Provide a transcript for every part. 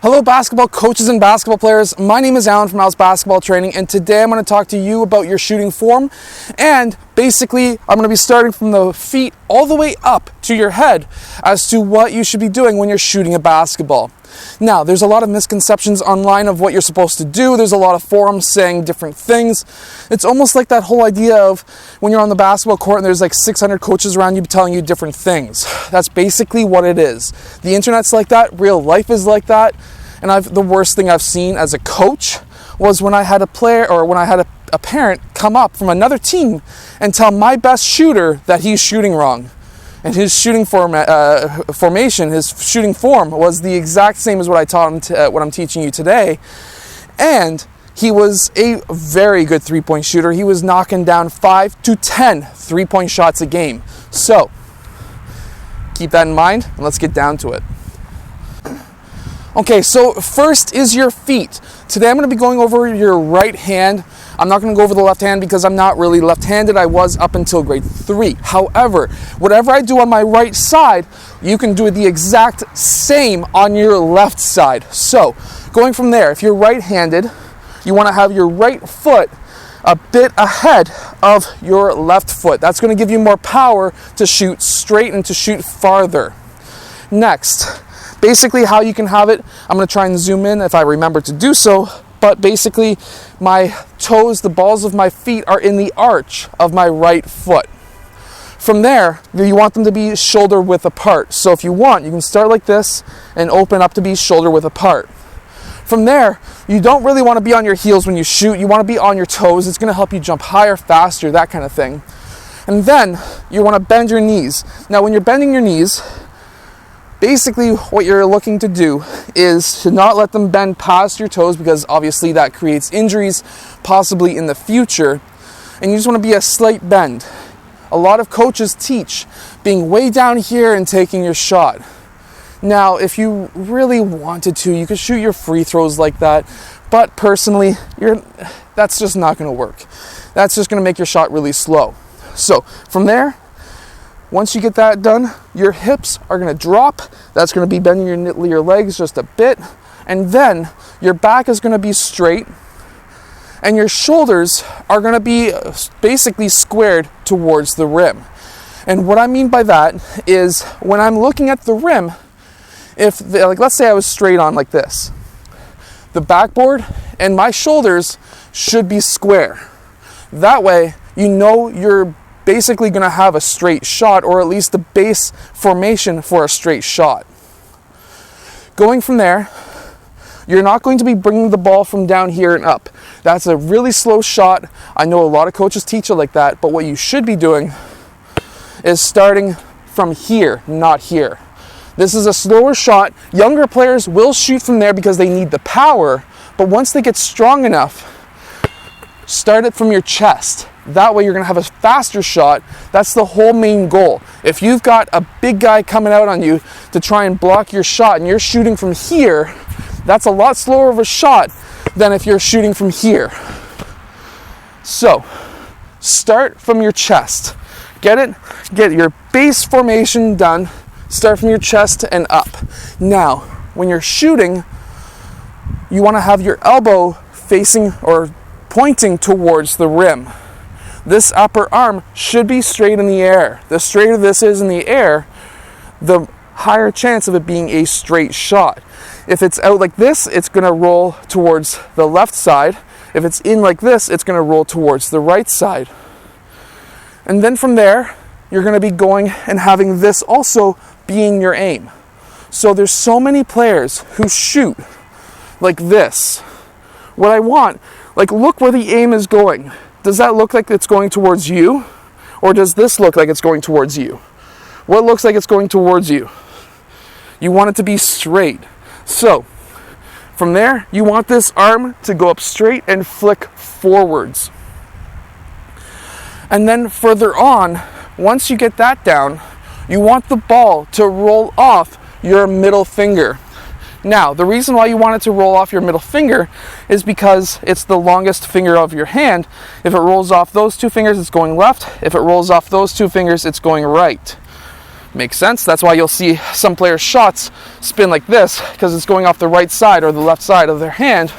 Hello basketball coaches and basketball players, my name is Alan from Al's Basketball Training, and today I'm going to talk to you about your shooting form, and basically I'm going to be starting from the feet all the way up to your head as to what you should be doing when you're shooting a basketball. Now, there's a lot of misconceptions online of what you're supposed to do. There's a lot of forums saying different things. It's almost like that whole idea of when you're on the basketball court and there's like 600 coaches around you telling you different things. That's basically what it is. The internet's like that, real life is like that. And the worst thing I've seen as a coach was when I had a player, or when I had a parent come up from another team and tell my best shooter that he's shooting wrong. And his shooting formation, his shooting form was the exact same as what I taught him, what I'm teaching you today. And he was a very good three-point shooter. He was knocking down 5 to 10 three-point shots a game. So, keep that in mind, and let's get down to it. Okay, so first is your feet. Today I'm going to be going over your right hand. I'm not going to go over the left hand because I'm not really left-handed. I was up until grade 3. However, whatever I do on my right side, you can do the exact same on your left side. So, going from there, if you're right-handed, you want to have your right foot a bit ahead of your left foot. That's going to give you more power to shoot straight and to shoot farther. Next, basically how you can have it, I'm going to try and zoom in if I remember to do so, but basically my toes, the balls of my feet are in the arch of my right foot. From there, you want them to be shoulder width apart. So if you want, you can start like this and open up to be shoulder width apart. From there, you don't really want to be on your heels when you shoot. You want to be on your toes. It's going to help you jump higher, faster, that kind of thing. And then you want to bend your knees. Now when you're bending your knees, basically what you're looking to do is to not let them bend past your toes, because obviously that creates injuries possibly in the future, and you just want to be a slight bend. A lot of coaches teach being way down here and taking your shot. Now if you really wanted to, you could shoot your free throws like that, but personally that's just not going to work. That's just going to make your shot really slow. So from there, once you get that done, your hips are going to drop. That's going to be bending your legs just a bit. And then your back is going to be straight. And your shoulders are going to be basically squared towards the rim. And what I mean by that is when I'm looking at the rim, let's say I was straight on like this, the backboard and my shoulders should be square. That way, you know you're basically going to have a straight shot, or at least the base formation for a straight shot. Going from there, you're not going to be bringing the ball from down here and up. That's a really slow shot. I know a lot of coaches teach it like that, but what you should be doing is starting from here, not here. This is a slower shot. Younger players will shoot from there because they need the power, but once they get strong enough, start it from your chest. That way you're going to have a faster shot. That's the whole main goal. If you've got a big guy coming out on you to try and block your shot and you're shooting from here, that's a lot slower of a shot than if you're shooting from here. So, start from your chest. Get your base formation done. Start from your chest and up. Now, when you're shooting, you want to have your elbow facing or pointing towards the rim. This upper arm should be straight in the air. The straighter this is in the air, the higher chance of it being a straight shot. If it's out like this, it's going to roll towards the left side. If it's in like this, it's going to roll towards the right side. And then from there, you're going to be going and having this also being your aim. So there's so many players who shoot like this. What I want, look where the aim is going. Does that look like it's going towards you? Or does this look like it's going towards you? What looks like it's going towards you? You want it to be straight. So, from there, you want this arm to go up straight and flick forwards. And then further on, once you get that down, you want the ball to roll off your middle finger. Now, the reason why you want it to roll off your middle finger is because it's the longest finger of your hand. If it rolls off those two fingers, it's going left. If it rolls off those two fingers, it's going right. Makes sense. That's why you'll see some players' shots spin like this, because it's going off the right side or the left side of their hand,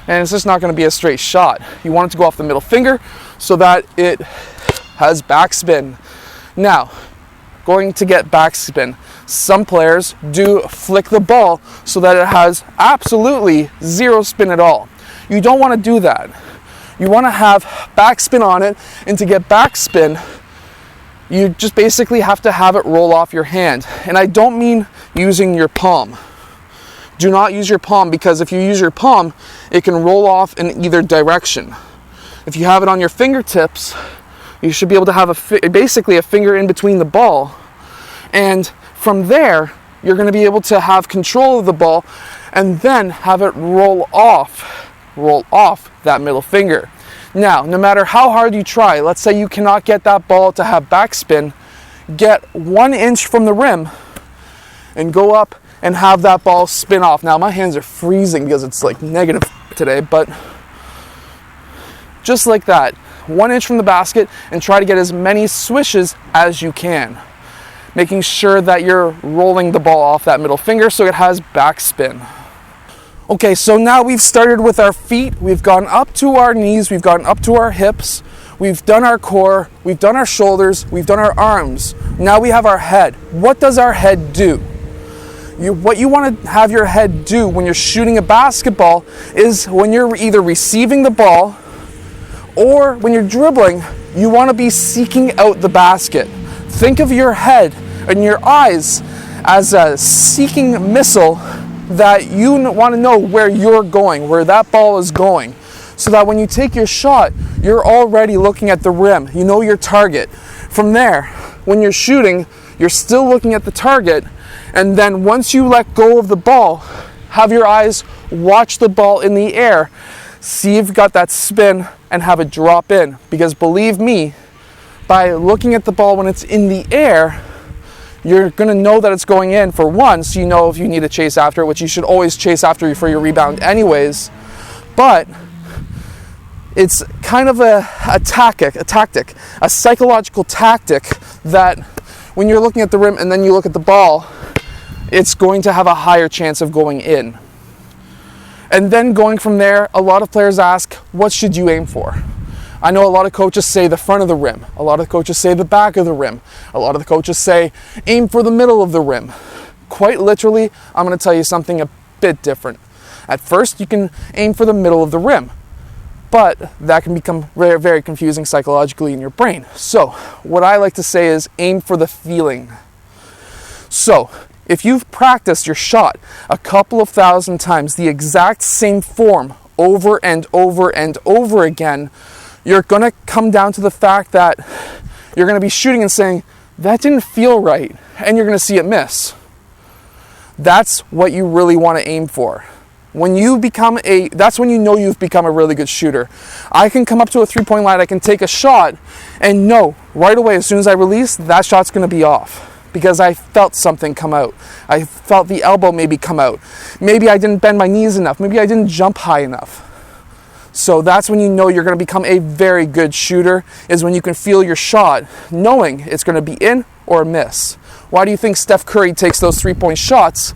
and it's just not going to be a straight shot. You want it to go off the middle finger so that it has backspin. Now, going to get backspin, some players do flick the ball so that it has absolutely zero spin at all. You don't want to do that. You want to have backspin on it, and to get backspin, you just basically have to have it roll off your hand. And I don't mean using your palm. Do not use your palm, because if you use your palm, it can roll off in either direction. If you have it on your fingertips, you should be able to have basically a finger in between the ball. And from there, you're going to be able to have control of the ball and then have it roll off that middle finger. Now, no matter how hard you try, let's say you cannot get that ball to have backspin, get 1 inch from the rim and go up and have that ball spin off. Now, my hands are freezing because it's like negative today, but just like that, 1 inch from the basket, and try to get as many swishes as you can, making sure that you're rolling the ball off that middle finger so it has backspin. Okay, so now we've started with our feet, we've gone up to our knees, we've gone up to our hips, we've done our core, we've done our shoulders, we've done our arms. Now we have our head. What does our head do? What you want to have your head do when you're shooting a basketball is when you're either receiving the ball or when you're dribbling, you want to be seeking out the basket. Think of your head and your eyes as a seeking missile that you want to know where you're going, where that ball is going, so that when you take your shot, you're already looking at the rim. You know your target. From there, when you're shooting, you're still looking at the target, and then once you let go of the ball, have your eyes watch the ball in the air, see if you've got that spin, and have it drop in. Because believe me, by looking at the ball when it's in the air, you're going to know that it's going in, for one, so you know if you need to chase after it, which you should always chase after for your rebound anyways. But it's kind of a tactic, a psychological tactic that when you're looking at the rim and then you look at the ball, it's going to have a higher chance of going in. And then going from there, a lot of players ask, what should you aim for? I know a lot of coaches say the front of the rim. A lot of coaches say the back of the rim. A lot of the coaches say aim for the middle of the rim. Quite literally, I'm going to tell you something a bit different. At first, you can aim for the middle of the rim, but that can become very, very confusing psychologically in your brain. So what I like to say is aim for the feeling. So if you've practiced your shot a couple of thousand times, the exact same form over and over and over again, you're going to come down to the fact that you're going to be shooting and saying, that didn't feel right, and you're going to see it miss. That's what you really want to aim for. That's when you know you've become a really good shooter. I can come up to a three-point line, I can take a shot, and know right away, as soon as I release, that shot's going to be off. Because I felt something come out. I felt the elbow maybe come out. Maybe I didn't bend my knees enough. Maybe I didn't jump high enough. So that's when you know you're going to become a very good shooter, is when you can feel your shot, knowing it's going to be in or miss. Why do you think Steph Curry takes those three-point shots,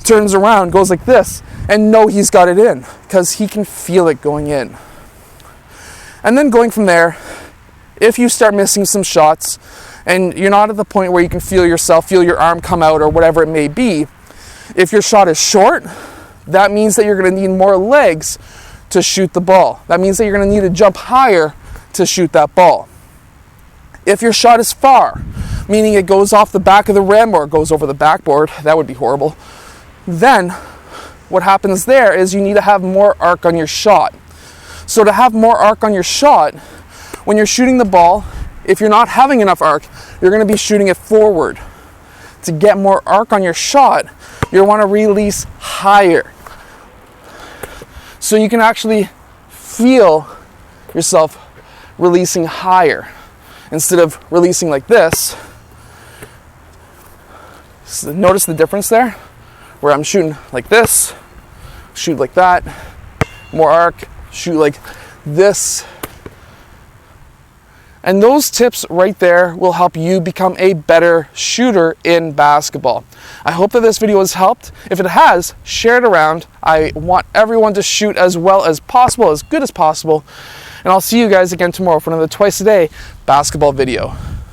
turns around, goes like this, and know he's got it in? Because he can feel it going in. And then going from there, if you start missing some shots, and you're not at the point where you can feel your arm come out or whatever it may be, if your shot is short, that means that you're going to need more legs to shoot the ball. That means that you're going to need to jump higher to shoot that ball. If your shot is far, meaning it goes off the back of the rim or it goes over the backboard, that would be horrible, then what happens there is you need to have more arc on your shot. So to have more arc on your shot, when you're shooting the ball, if you're not having enough arc, you're going to be shooting it forward. To get more arc on your shot, you want to release higher. So you can actually feel yourself releasing higher instead of releasing like this. So notice the difference there, where I'm shooting like this, shoot like that, more arc, shoot like this. And those tips right there will help you become a better shooter in basketball. I hope that this video has helped. If it has, share it around. I want everyone to shoot as well as possible, as good as possible. And I'll see you guys again tomorrow for another twice a day basketball video.